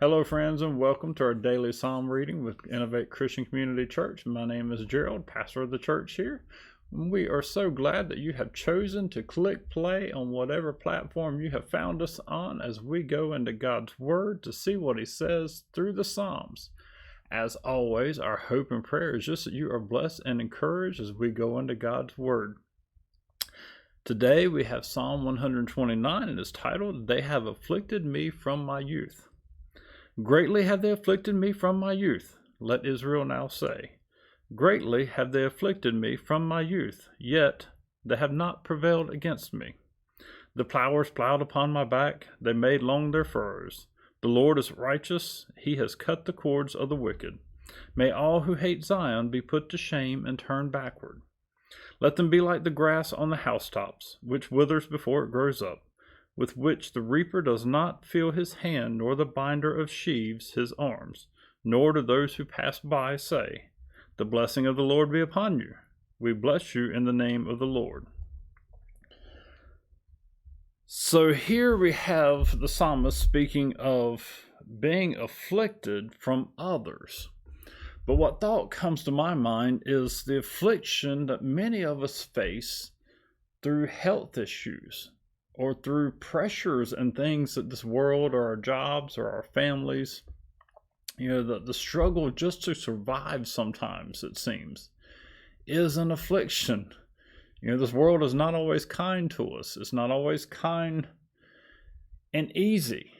Hello, friends, and welcome to our daily psalm reading with Innovate Christian Community Church. My name is Gerald, pastor of the church here. We are so glad that you have chosen to click play on whatever platform you have found us on as we go into God's Word to see what He says through the Psalms. As always, our hope and prayer is just that you are blessed and encouraged as we go into God's Word. Today we have Psalm 129, and it's titled, "They have afflicted me from my youth." Greatly have they afflicted me from my youth, let Israel now say. Greatly have they afflicted me from my youth, yet they have not prevailed against me. The plowers plowed upon my back, they made long their furrows. The Lord is righteous, he has cut the cords of the wicked. May all who hate Zion be put to shame and turn backward. Let them be like the grass on the housetops, which withers before it grows up, with which the reaper does not feel his hand, nor the binder of sheaves his arms, nor do those who pass by say, "The blessing of the Lord be upon you. We bless you in the name of the Lord." So here we have the psalmist speaking of being afflicted from others. But what thought comes to my mind is the affliction that many of us face through health issues, or through pressures and things that this world or our jobs or our families, the struggle just to survive sometimes, it seems, is an affliction. This world is not always kind to us. It's not always kind and easy.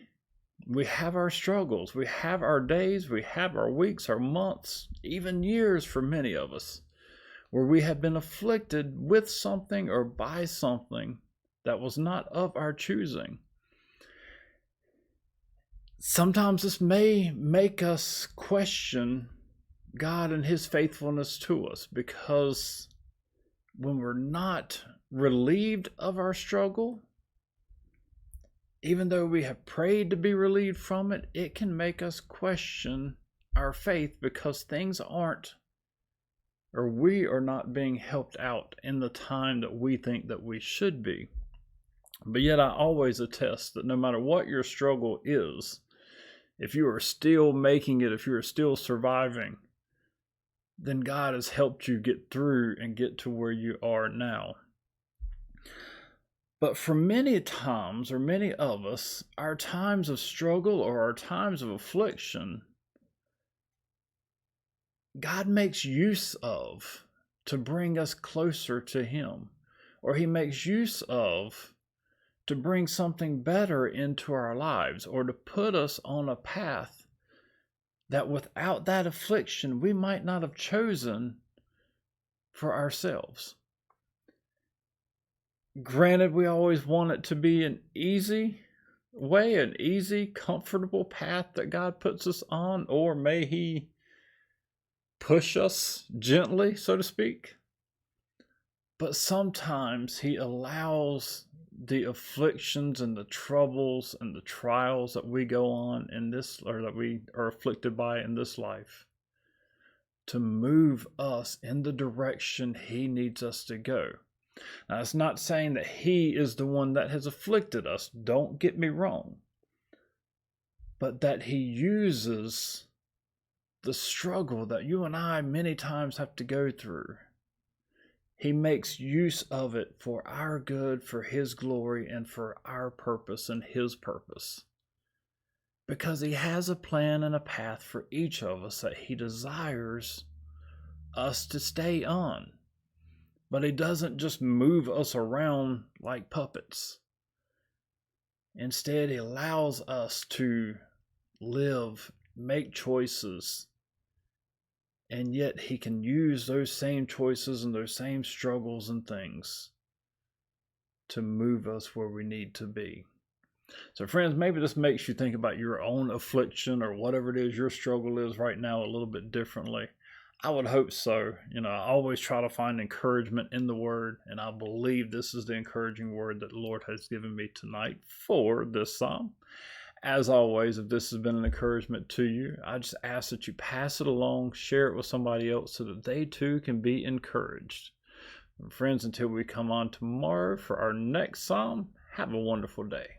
We have our struggles. We have our days. We have our weeks, our months, even years for many of us, where we have been afflicted with something or by something that was not of our choosing. Sometimes this may make us question God and His faithfulness to us, because when we're not relieved of our struggle, even though we have prayed to be relieved from it, it can make us question our faith, because things aren't, or we are not being helped out in the time that we think that we should be. But yet I always attest that no matter what your struggle is, if you are still making it, if you are still surviving, then God has helped you get through and get to where you are now. But for many times, or many of us, our times of struggle or our times of affliction, God makes use of to bring us closer to Him, or He makes use of to bring something better into our lives, or to put us on a path that without that affliction we might not have chosen for ourselves. Granted, we always want it to be an easy way, an easy, comfortable path that God puts us on, or may He push us gently, so to speak. But sometimes He allows the afflictions and the troubles and the trials that we go on in this, or that we are afflicted by in this life, to move us in the direction He needs us to go. Now, it's not saying that He is the one that has afflicted us, don't get me wrong, but that He uses the struggle that you and I many times have to go through. He makes use of it for our good, for His glory, and for our purpose and His purpose. Because He has a plan and a path for each of us that He desires us to stay on. But He doesn't just move us around like puppets. Instead, He allows us to live, make choices, and yet He can use those same choices and those same struggles and things to move us where we need to be. So friends, maybe this makes you think about your own affliction, or whatever it is your struggle is right now, a little bit differently. I would hope so. I always try to find encouragement in the Word, and I believe this is the encouraging word that the Lord has given me tonight for this psalm. As always, if this has been an encouragement to you, I just ask that you pass it along, share it with somebody else so that they too can be encouraged. Friends, until we come on tomorrow for our next psalm, have a wonderful day.